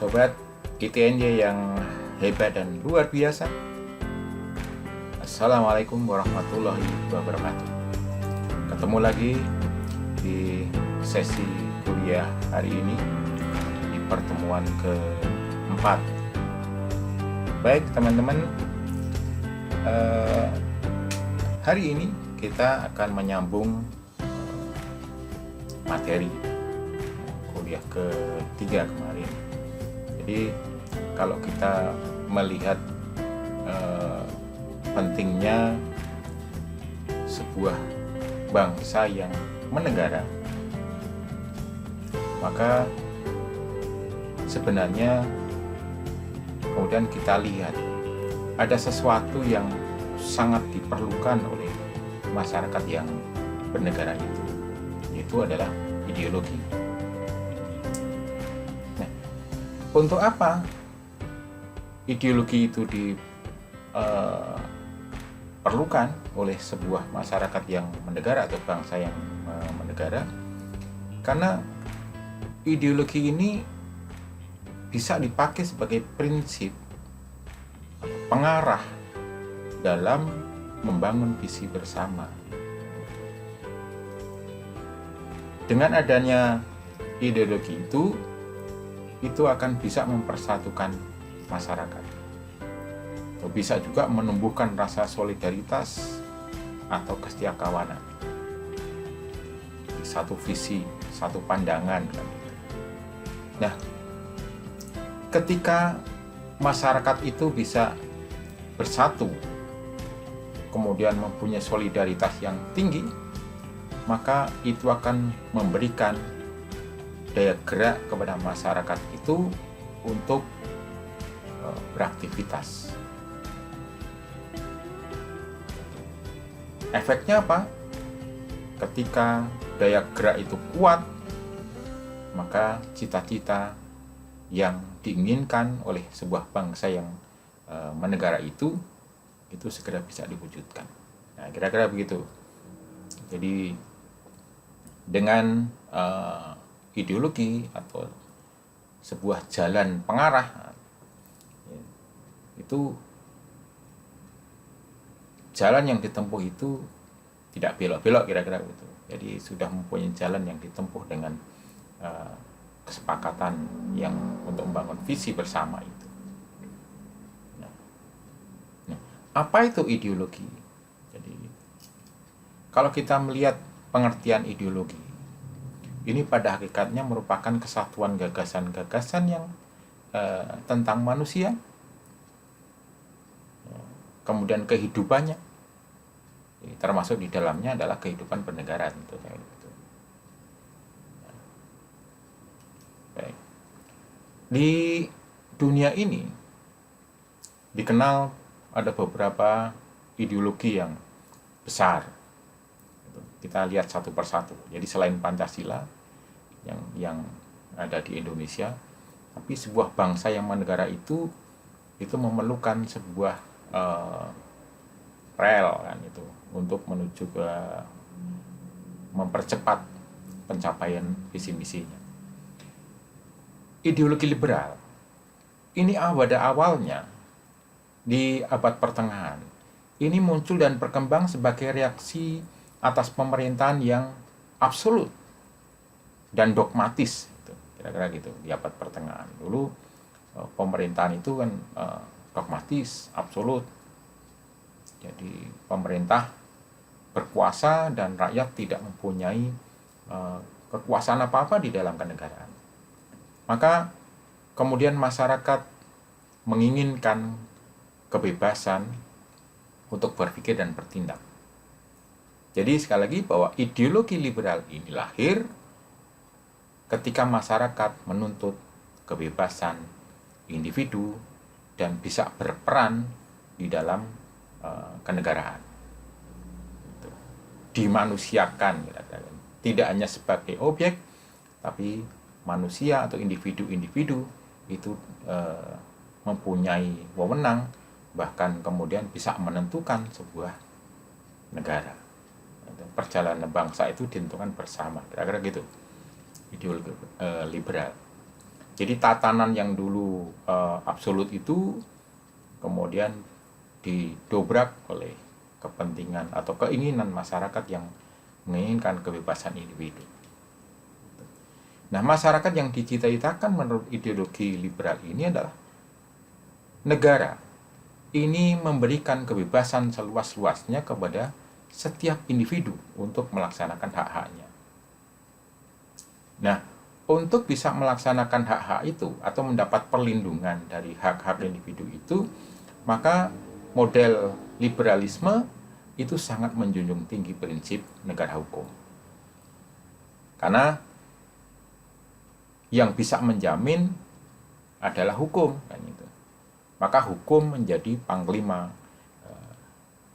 Sobat ITNJ yang hebat dan luar biasa. Assalamualaikum warahmatullahi wabarakatuh. Ketemu lagi di sesi kuliah hari ini, di pertemuan keempat. Baik teman-teman, hari ini kita akan menyambung materi kuliah ketiga kemarin. Jadi kalau kita melihat pentingnya sebuah bangsa yang menegara, maka sebenarnya kemudian kita lihat ada sesuatu yang sangat diperlukan oleh masyarakat yang bernegara itu, yaitu adalah ideologi. Nah, untuk apa ideologi itu diperlukan oleh sebuah masyarakat yang menegara atau bangsa yang menegara? Karena ideologi ini bisa dipakai sebagai prinsip pengarah dalam membangun visi bersama. Dengan adanya ideologi itu akan bisa mempersatukan masyarakat. Bisa juga menumbuhkan rasa solidaritas atau kesetiakawanan. Satu visi, satu pandangan kan. Nah, ketika masyarakat itu bisa bersatu, kemudian mempunyai solidaritas yang tinggi, maka itu akan memberikan daya gerak kepada masyarakat itu untuk beraktivitas. Efeknya apa? Ketika daya gerak itu kuat, maka cita-cita yang diinginkan oleh sebuah bangsa yang menegara itu segera bisa diwujudkan. Nah, kira-kira begitu. Jadi dengan ideologi atau sebuah jalan pengarah, itu jalan yang ditempuh itu tidak belok-belok, kira-kira begitu. Jadi sudah mempunyai jalan yang ditempuh dengan kesepakatan yang untuk membangun visi bersama itu. Nah, apa itu ideologi? Jadi kalau kita melihat pengertian ideologi, ini pada hakikatnya merupakan kesatuan gagasan-gagasan yang tentang manusia, kemudian kehidupannya, termasuk di dalamnya adalah kehidupan bernegara tentu. Baik. Di dunia ini dikenal ada beberapa ideologi yang besar. Kita lihat satu persatu. Jadi selain Pancasila yang ada di Indonesia, tapi sebuah bangsa yang menegara itu memerlukan sebuah rel kan itu untuk menuju ke mempercepat pencapaian visi misinya. Ideologi liberal ini pada awalnya di abad pertengahan ini muncul dan berkembang sebagai reaksi atas pemerintahan yang absolut dan dogmatis, kira-kira gitu. Di abad pertengahan dulu pemerintahan itu kan dogmatis, absolut. Jadi pemerintah berkuasa dan rakyat tidak mempunyai kekuasaan apa-apa di dalam kenegaraan. Maka kemudian masyarakat menginginkan kebebasan untuk berpikir dan bertindak. Jadi sekali lagi bahwa ideologi liberal ini lahir ketika masyarakat menuntut kebebasan individu dan bisa berperan di dalam kenegaraan. Dimanusiakan, tidak hanya sebagai objek, tapi manusia atau individu-individu itu mempunyai wewenang, bahkan kemudian bisa menentukan sebuah negara. Perjalanan bangsa itu ditentukan bersama, kira-kira gitu ideologi liberal. Jadi tatanan yang dulu absolut itu kemudian didobrak oleh kepentingan atau keinginan masyarakat yang menginginkan kebebasan individu. Nah, masyarakat yang dicita-citakan menurut ideologi liberal ini adalah negara ini memberikan kebebasan seluas-luasnya kepada setiap individu untuk melaksanakan hak-haknya. Nah, untuk bisa melaksanakan hak-hak itu atau mendapat perlindungan dari hak-hak individu itu, maka model liberalisme itu sangat menjunjung tinggi prinsip negara hukum. Karena yang bisa menjamin adalah hukum, kan itu. Maka hukum menjadi panglima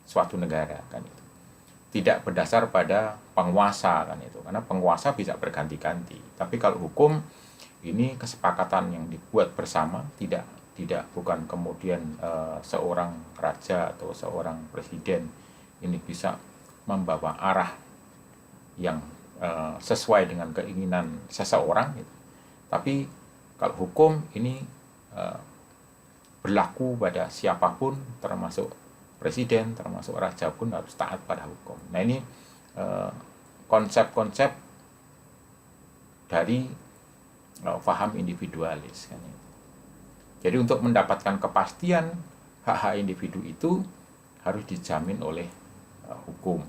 suatu negara, kan itu. Tidak berdasar pada penguasa, kan itu. Karena penguasa bisa berganti-ganti. Tapi kalau hukum ini kesepakatan yang dibuat bersama, tidak bukan kemudian seorang raja atau seorang presiden ini bisa membawa arah yang sesuai dengan keinginan seseorang gitu. Tapi kalau hukum ini berlaku pada siapapun, termasuk presiden, termasuk raja pun harus taat pada hukum. Nah, ini konsep-konsep dari paham individualis, kan. Jadi untuk mendapatkan kepastian hak-hak individu itu harus dijamin oleh hukum.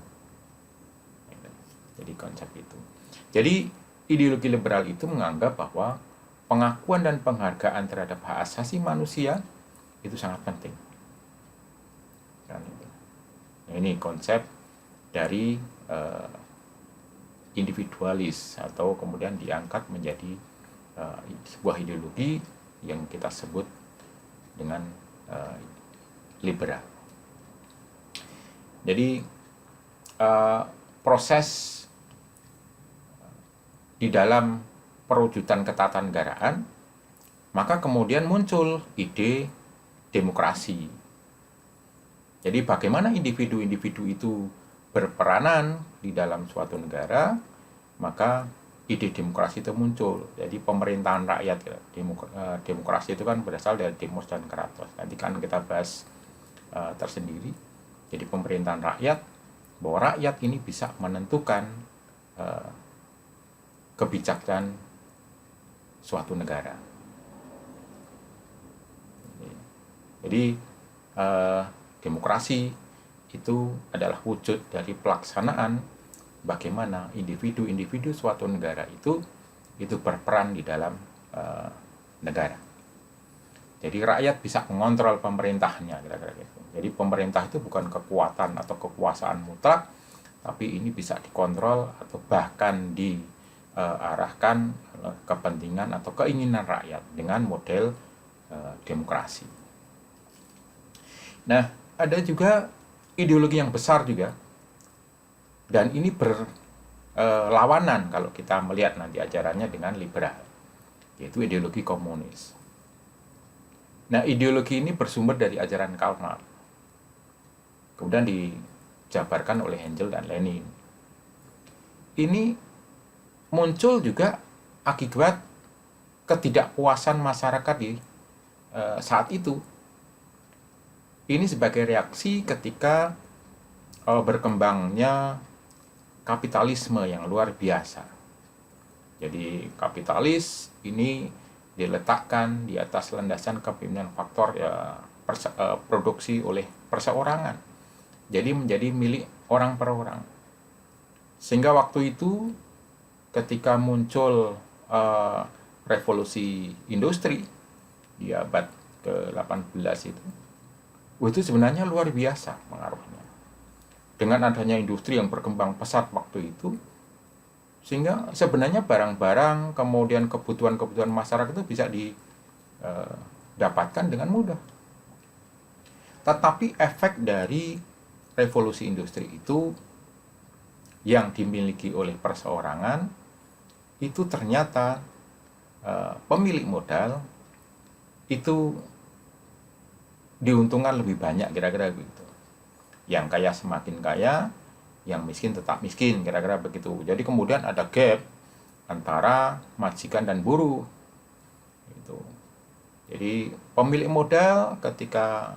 Jadi konsep itu. Jadi ideologi liberal itu menganggap bahwa pengakuan dan penghargaan terhadap hak asasi manusia itu sangat penting. Nah, ini konsep dari individualis atau kemudian diangkat menjadi sebuah ideologi yang kita sebut dengan liberal. Jadi proses di dalam perwujudan ketatanegaraan, maka kemudian muncul ide demokrasi. Jadi bagaimana individu-individu itu berperanan di dalam suatu negara, maka ide demokrasi itu muncul. Jadi pemerintahan rakyat, demokrasi itu kan berasal dari demos dan kratos. Nanti kan kita bahas tersendiri. Jadi pemerintahan rakyat, bahwa rakyat ini bisa menentukan kebijakan suatu negara. Jadi demokrasi itu adalah wujud dari pelaksanaan bagaimana individu-individu suatu negara itu berperan di dalam negara. Jadi rakyat bisa mengontrol pemerintahnya, kira-kira gitu. Jadi pemerintah itu bukan kekuatan atau kekuasaan mutlak, tapi ini bisa dikontrol atau bahkan diarahkan kepentingan atau keinginan rakyat dengan model demokrasi. Nah, ada juga ideologi yang besar juga, dan ini berlawanan kalau kita melihat nanti ajarannya dengan liberal, yaitu ideologi komunis. Nah, ideologi ini bersumber dari ajaran Karl Marx, kemudian dijabarkan oleh Engels dan Lenin. Ini muncul juga akibat ketidakpuasan masyarakat di saat itu. Ini sebagai reaksi ketika berkembangnya kapitalisme yang luar biasa. Jadi kapitalis ini diletakkan di atas landasan kepemimpinan faktor produksi oleh perseorangan. Jadi menjadi milik orang per orang. Sehingga waktu itu ketika muncul revolusi industri di abad ke-18 itu sebenarnya luar biasa pengaruhnya. Dengan adanya industri yang berkembang pesat waktu itu, sehingga sebenarnya barang-barang kemudian kebutuhan-kebutuhan masyarakat itu bisa didapatkan dengan mudah. Tetapi efek dari revolusi industri itu yang dimiliki oleh perseorangan itu ternyata pemilik modal itu diuntungkan lebih banyak, kira-kira begitu. Yang kaya semakin kaya, yang miskin tetap miskin, kira-kira begitu. Jadi kemudian ada gap antara majikan dan buruh. Itu. Jadi pemilik modal ketika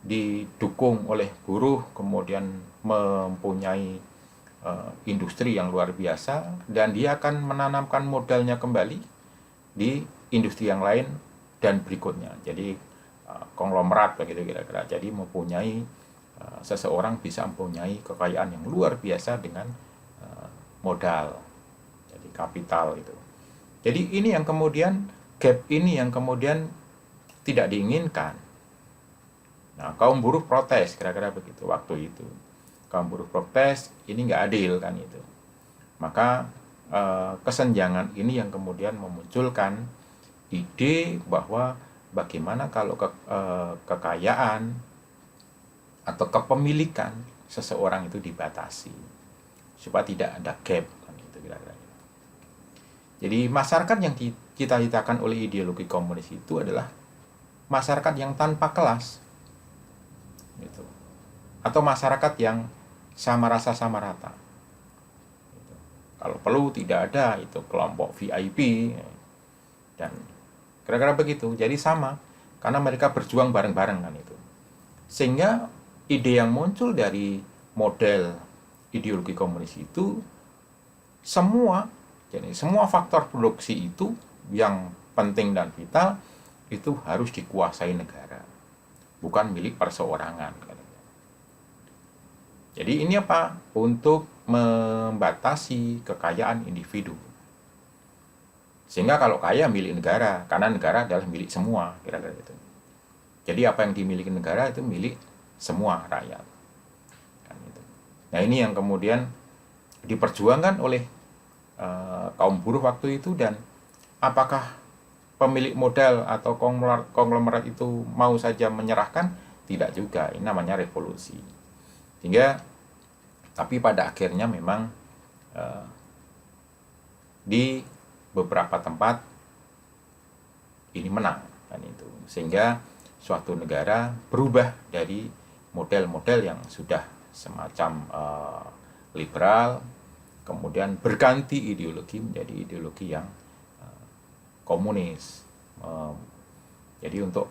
didukung oleh buruh kemudian mempunyai industri yang luar biasa, dan dia akan menanamkan modalnya kembali di industri yang lain dan berikutnya. Jadi konglomerat begitu kira-kira. Jadi mempunyai seseorang bisa mempunyai kekayaan yang luar biasa dengan modal. Jadi kapital itu. Jadi ini yang kemudian gap ini yang kemudian tidak diinginkan. Nah, kaum buruh protes kira-kira begitu waktu itu. Kaum buruh protes, ini nggak adil kan itu. Maka kesenjangan ini yang kemudian memunculkan ide bahwa bagaimana kalau kekayaan atau kepemilikan seseorang itu dibatasi supaya tidak ada gap kan itu kira-kira. Jadi masyarakat yang dicita-citakan oleh ideologi komunis itu adalah masyarakat yang tanpa kelas, gitu. Atau masyarakat yang sama rasa sama rata. Gitu. Kalau perlu tidak ada itu kelompok VIP dan kira-kira begitu. Jadi sama, karena mereka berjuang bareng-bareng kan itu. Sehingga ide yang muncul dari model ideologi komunis itu jadi semua faktor produksi itu yang penting dan vital itu harus dikuasai negara, bukan milik perseorangan. Jadi ini apa? Untuk membatasi kekayaan individu. Sehingga kalau kaya milik negara, karena negara adalah milik semua, kira-kira itu. Jadi apa yang dimiliki negara itu milik semua rakyat. Nah ini yang kemudian diperjuangkan oleh kaum buruh waktu itu, dan apakah pemilik modal atau konglomerat itu mau saja menyerahkan? Tidak juga, ini namanya revolusi. Sehingga tapi pada akhirnya memang di beberapa tempat ini menang kan itu, sehingga suatu negara berubah dari model-model yang sudah semacam liberal, kemudian berganti ideologi menjadi ideologi yang komunis. Jadi untuk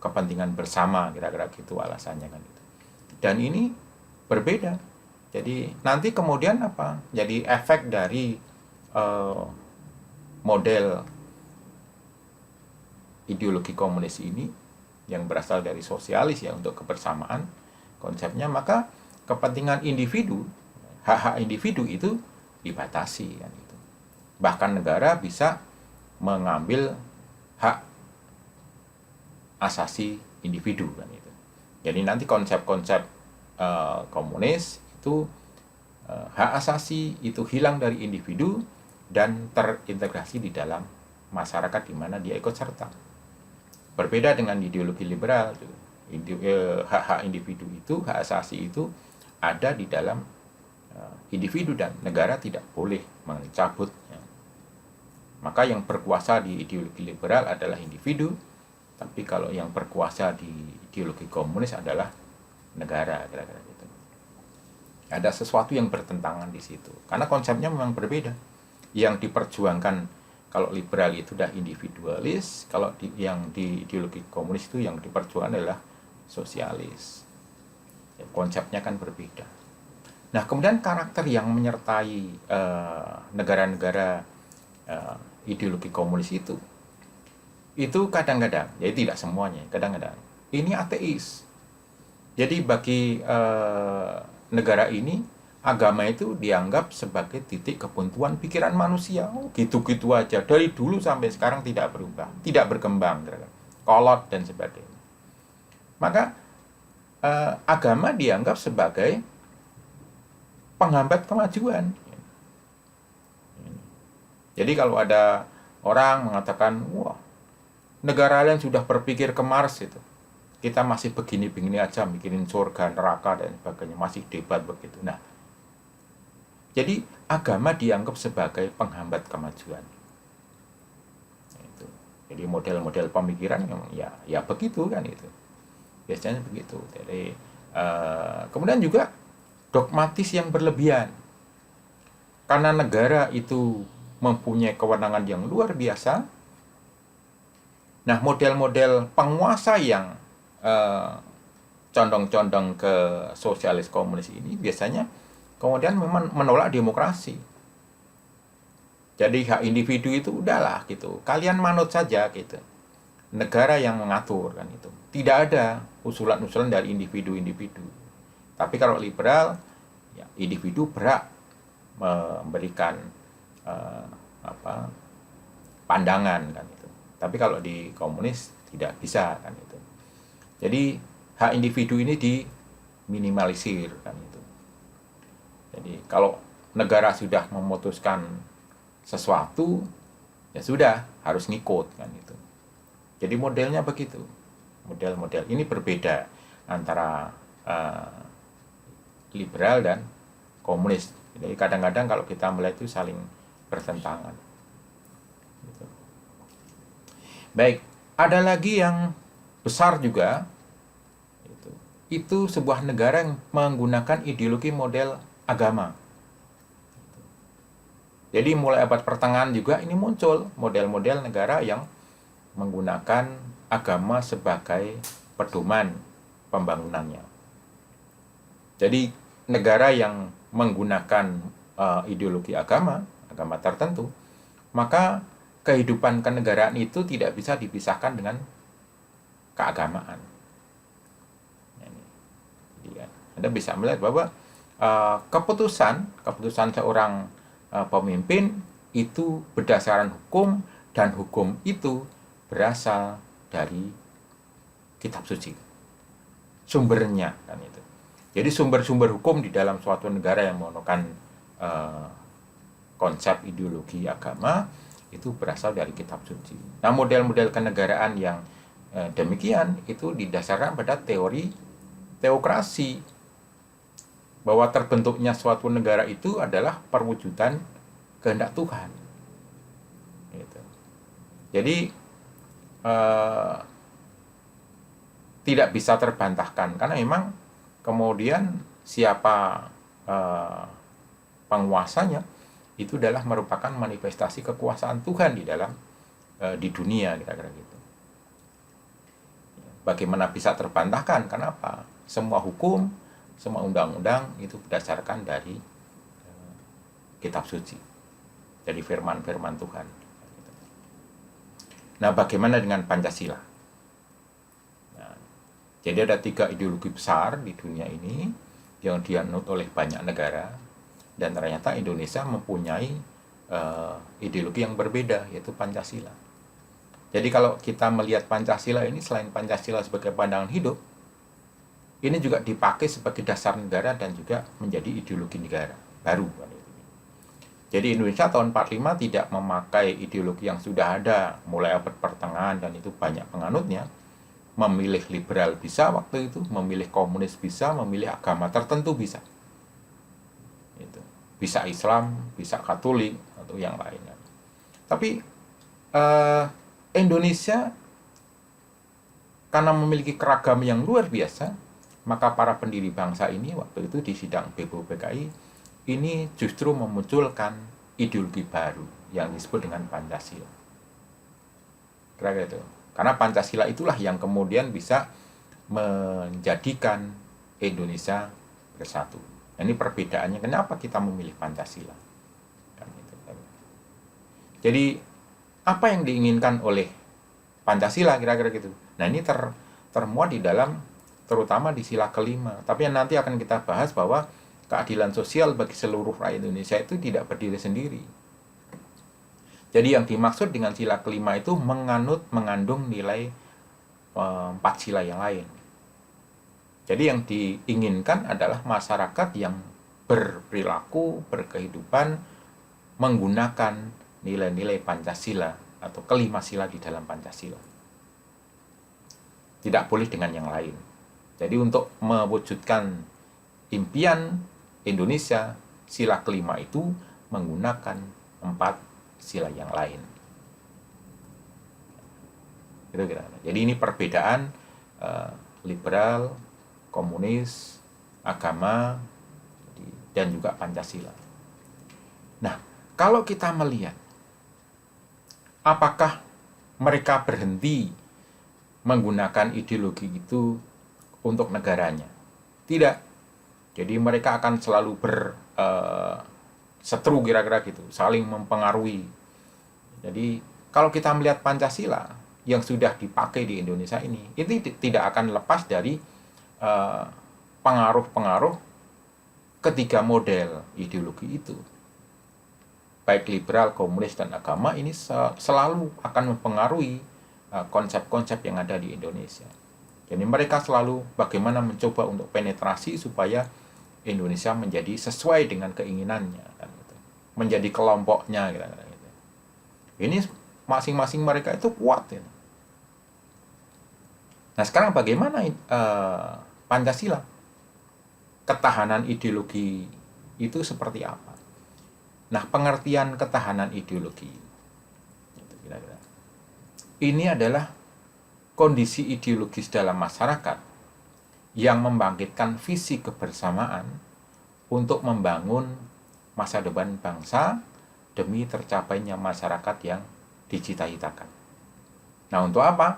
kepentingan bersama, kira-kira gitu alasannya kan itu. Dan ini berbeda. Jadi nanti kemudian apa? Jadi efek dari model ideologi komunis ini yang berasal dari sosialis ya, untuk kebersamaan konsepnya, maka kepentingan individu, hak-hak individu itu dibatasi kan itu. Bahkan negara bisa mengambil hak asasi individu kan itu. Jadi nanti konsep-konsep komunis itu hak asasi itu hilang dari individu dan terintegrasi di dalam masyarakat di mana dia ikut serta. Berbeda dengan ideologi liberal, hak-hak individu itu, hak asasi itu ada di dalam individu dan negara tidak boleh mencabutnya. Maka yang berkuasa di ideologi liberal adalah individu, tapi kalau yang berkuasa di ideologi komunis adalah negara, kira-kira gitu. Ada sesuatu yang bertentangan di situ, karena konsepnya memang berbeda. Yang diperjuangkan kalau liberal itu adalah individualis, kalau yang di ideologi komunis itu yang diperjuangkan adalah sosialis. Ya, konsepnya kan berbeda. Nah, kemudian karakter yang menyertai negara-negara ideologi komunis itu kadang-kadang, jadi tidak semuanya, kadang-kadang ini ateis. Jadi bagi negara ini, agama itu dianggap sebagai titik kebuntuan pikiran manusia. Gitu-gitu aja, dari dulu sampai sekarang tidak berubah, tidak berkembang, kolot dan sebagainya. Maka agama dianggap sebagai penghambat kemajuan. Jadi kalau ada orang mengatakan, wah, negara lain sudah berpikir ke Mars itu, kita masih begini-begini aja, mikirin surga, neraka dan sebagainya, masih debat begitu. Nah, jadi agama dianggap sebagai penghambat kemajuan. Itu. Jadi model-model pemikiran ya begitu kan itu. Biasanya begitu. Jadi kemudian juga dogmatis yang berlebihan. Karena negara itu mempunyai kewenangan yang luar biasa, Nah, model-model penguasa yang condong-condong ke sosialis komunis ini biasanya kemudian memang menolak demokrasi. Jadi hak individu itu udahlah gitu, kalian manut saja gitu. Negara yang mengatur kan itu. Tidak ada usulan-usulan dari individu-individu. Tapi kalau liberal, ya, individu berhak memberikan eh, pandangan kan itu. Tapi kalau di komunis tidak bisa kan itu. Jadi hak individu ini diminimalisir kan itu. Jadi kalau negara sudah memutuskan sesuatu, ya sudah harus ngikut kan itu. Jadi modelnya begitu. Model-model ini berbeda antara liberal dan komunis. Jadi kadang-kadang kalau kita melihat itu saling bertentangan. Gitu. Baik, ada lagi yang besar juga. Itu sebuah negara yang menggunakan ideologi model agama. Jadi mulai abad pertengahan juga ini muncul model-model negara yang menggunakan agama sebagai pedoman pembangunannya. Jadi negara yang menggunakan ideologi agama tertentu, maka kehidupan kenegaraan itu tidak bisa dipisahkan dengan keagamaan. Jadi, Anda bisa melihat bahwa keputusan seorang pemimpin itu berdasarkan hukum, dan hukum itu berasal dari kitab suci. Sumbernya kan itu. Jadi sumber-sumber hukum di dalam suatu negara yang menggunakan konsep ideologi agama itu berasal dari kitab suci. Nah, model-model kenegaraan yang demikian itu didasarkan pada teori teokrasi, bahwa terbentuknya suatu negara itu adalah perwujudan kehendak Tuhan. Gitu. Jadi tidak bisa terbantahkan, karena memang kemudian siapa penguasanya itu adalah merupakan manifestasi kekuasaan Tuhan di dunia, kira-kira gitu. Bagaimana bisa terbantahkan? Kenapa? Semua hukum, semua undang-undang itu berdasarkan dari kitab suci, dari firman-firman Tuhan. Nah, bagaimana dengan Pancasila? Nah, jadi ada 3 ideologi besar di dunia ini yang dianut oleh banyak negara, dan ternyata Indonesia mempunyai ideologi yang berbeda, yaitu Pancasila. Jadi kalau kita melihat Pancasila ini, selain Pancasila sebagai pandangan hidup, ini juga dipakai sebagai dasar negara dan juga menjadi ideologi negara baru. Jadi Indonesia tahun 45 tidak memakai ideologi yang sudah ada mulai abad pertengahan dan itu banyak penganutnya. Memilih liberal bisa waktu itu, memilih komunis bisa, memilih agama tertentu bisa. Bisa Islam, bisa Katolik atau yang lainnya. Tapi Indonesia karena memiliki keragaman yang luar biasa, maka para pendiri bangsa ini waktu itu di sidang BPUPKI ini justru memunculkan ideologi baru yang disebut dengan Pancasila. Kira-kira itu. Karena Pancasila itulah yang kemudian bisa menjadikan Indonesia bersatu. Ini perbedaannya kenapa kita memilih Pancasila. Jadi apa yang diinginkan oleh Pancasila, kira-kira gitu. Nah, ini termuat di dalam, terutama di sila kelima. Tapi yang nanti akan kita bahas bahwa keadilan sosial bagi seluruh rakyat Indonesia itu tidak berdiri sendiri. Jadi yang dimaksud dengan sila kelima itu mengandung nilai 4 sila yang lain. Jadi yang diinginkan adalah masyarakat yang berperilaku, berkehidupan menggunakan nilai-nilai Pancasila atau kelima sila di dalam Pancasila. Tidak boleh dengan yang lain. Jadi untuk mewujudkan impian Indonesia, sila kelima itu menggunakan 4 sila yang lain. Kira-kira. Jadi ini perbedaan liberal, komunis, agama, dan juga Pancasila. Nah, kalau kita melihat apakah mereka berhenti menggunakan ideologi itu untuk negaranya. Tidak. Jadi mereka akan selalu berseteru kira-kira gitu, saling mempengaruhi. Jadi kalau kita melihat Pancasila yang sudah dipakai di Indonesia ini tidak akan lepas dari pengaruh-pengaruh ketiga model ideologi itu. Baik liberal, komunis, dan agama ini selalu akan mempengaruhi konsep-konsep yang ada di Indonesia. Jadi mereka selalu bagaimana mencoba untuk penetrasi supaya Indonesia menjadi sesuai dengan keinginannya, kan, gitu. Menjadi kelompoknya, gitu. Ini masing-masing mereka itu kuat. Ya. Nah sekarang bagaimana Pancasila? Ketahanan ideologi itu seperti apa? Nah pengertian ketahanan ideologi gitu, kira-kira. Ini adalah kondisi ideologis dalam masyarakat yang membangkitkan visi kebersamaan untuk membangun masa depan bangsa demi tercapainya masyarakat yang dicita-citakan. Nah, untuk apa?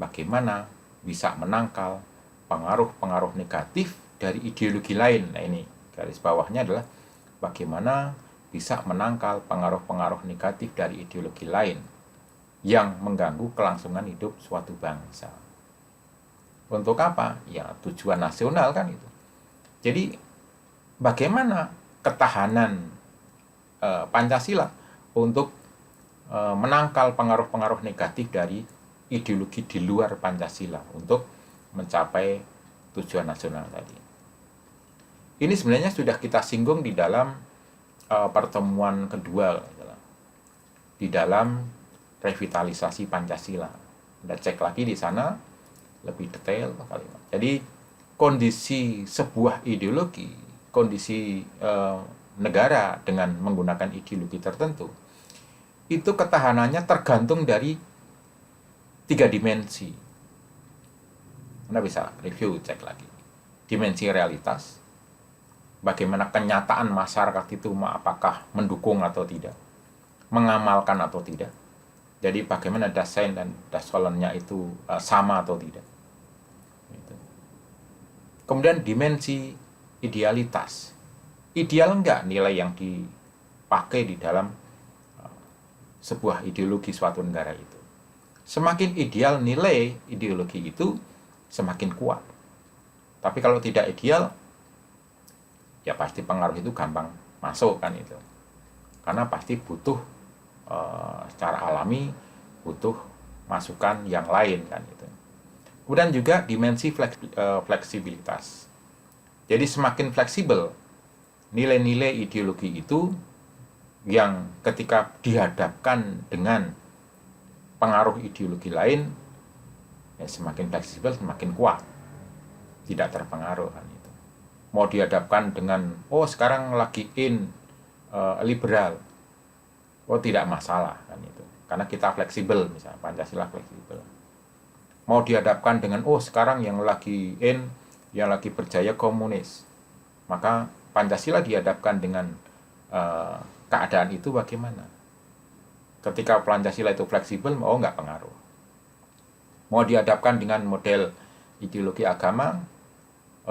Bagaimana bisa menangkal pengaruh-pengaruh negatif dari ideologi lain. Nah, ini garis bawahnya adalah bagaimana bisa menangkal pengaruh-pengaruh negatif dari ideologi lain yang mengganggu kelangsungan hidup suatu bangsa. Untuk apa? Ya tujuan nasional kan itu. Jadi bagaimana ketahanan Pancasila untuk menangkal pengaruh-pengaruh negatif dari ideologi di luar Pancasila untuk mencapai tujuan nasional tadi. Ini sebenarnya sudah kita singgung di dalam pertemuan kedua, di dalam revitalisasi Pancasila. Anda cek lagi di sana lebih detail kalimat. Jadi kondisi sebuah ideologi, kondisi negara dengan menggunakan ideologi tertentu, itu ketahanannya tergantung dari 3 dimensi. Anda bisa review, cek lagi. Dimensi realitas, bagaimana kenyataan masyarakat itu apakah mendukung atau tidak, mengamalkan atau tidak. Jadi bagaimana Dasein dan Dasolennya itu sama atau tidak. Kemudian dimensi idealitas. Ideal enggak nilai yang dipakai di dalam sebuah ideologi suatu negara itu. Semakin ideal nilai ideologi itu, semakin kuat. Tapi kalau tidak ideal, ya pasti pengaruh itu gampang masuk kan itu. Karena pasti butuh secara alami, butuh masukan yang lain kan itu. Kemudian juga dimensi fleksibilitas. Jadi semakin fleksibel nilai-nilai ideologi itu yang ketika dihadapkan dengan pengaruh ideologi lain, ya semakin fleksibel, semakin kuat, tidak terpengaruh kan itu. Mau dihadapkan dengan sekarang lagi liberal, tidak masalah kan itu, karena kita fleksibel, misalnya Pancasila fleksibel. Mau dihadapkan dengan sekarang yang lagi berjaya komunis, maka Pancasila dihadapkan dengan keadaan itu bagaimana? Ketika Pancasila itu fleksibel, nggak pengaruh. Mau dihadapkan dengan model ideologi agama,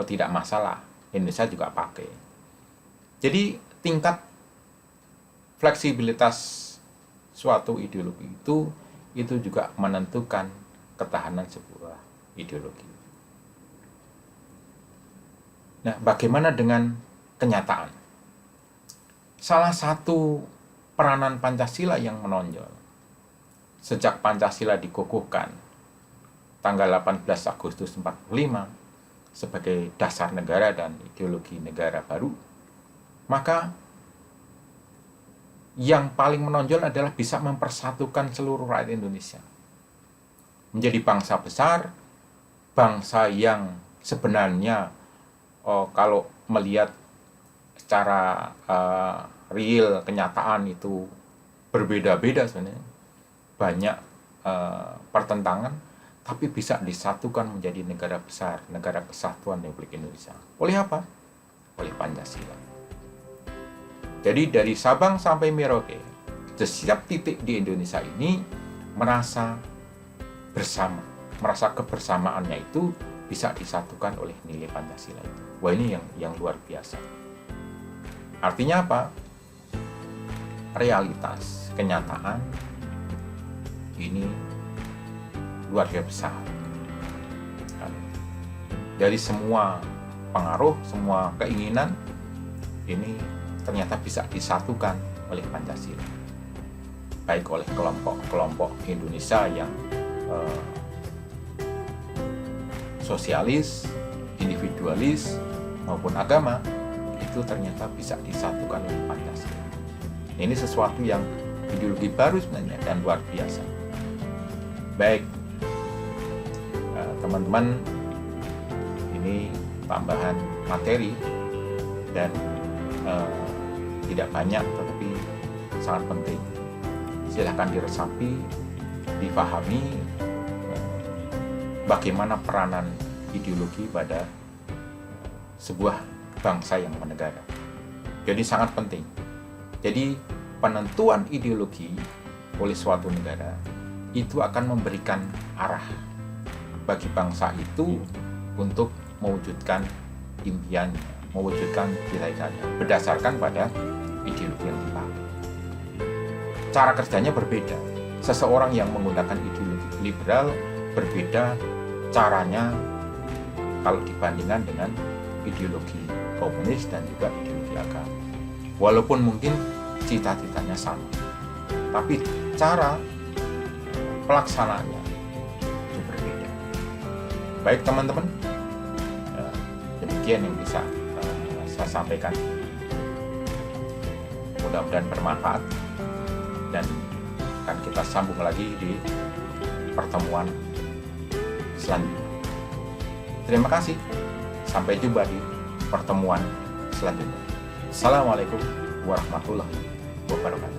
tidak masalah. Indonesia juga pakai. Jadi tingkat fleksibilitas suatu ideologi itu juga menentukan ketahanan sebuah ideologi. Nah, bagaimana dengan kenyataan? Salah satu peranan Pancasila yang menonjol sejak Pancasila dikukuhkan tanggal 18 Agustus 45 sebagai dasar negara dan ideologi negara baru, maka yang paling menonjol adalah bisa mempersatukan seluruh rakyat Indonesia menjadi bangsa besar, bangsa yang sebenarnya kalau melihat secara real, kenyataan itu berbeda-beda sebenarnya, banyak pertentangan, tapi bisa disatukan menjadi negara besar, negara kesatuan Republik Indonesia. Oleh apa? Oleh Pancasila. Jadi dari Sabang sampai Merauke, setiap titik di Indonesia ini merasa bersama, merasa kebersamaannya itu bisa disatukan oleh nilai Pancasila itu. Wah, ini yang luar biasa. Artinya apa? Realitas, kenyataan ini luar biasa besar. Dari semua pengaruh, semua keinginan ini ternyata bisa disatukan oleh Pancasila. Baik oleh kelompok-kelompok Indonesia yang sosialis, individualis, maupun agama, itu ternyata bisa disatukan oleh Pancasila. Ini sesuatu yang ideologi baru sebenarnya dan luar biasa. Baik, teman-teman, ini tambahan materi dan tidak banyak tetapi sangat penting. Silahkan diresapi, dipahami bagaimana peranan ideologi pada sebuah bangsa yang bernegara. Jadi sangat penting. Jadi penentuan ideologi oleh suatu negara itu akan memberikan arah bagi bangsa itu untuk mewujudkan impiannya, mewujudkan cita-citanya berdasarkan pada ideologi yang dipakai. Cara kerjanya berbeda. Seseorang yang menggunakan ideologi liberal berbeda caranya kalau dibandingkan dengan ideologi komunis dan juga ideologi agama. Walaupun mungkin cita-citanya sama, tapi cara pelaksanaannya itu berbeda. Baik teman-teman, demikian yang bisa saya sampaikan. Mudah-mudahan bermanfaat dan akan kita sambung lagi di pertemuan selanjutnya. Terima kasih. Sampai jumpa di pertemuan selanjutnya. Assalamualaikum warahmatullahi wabarakatuh.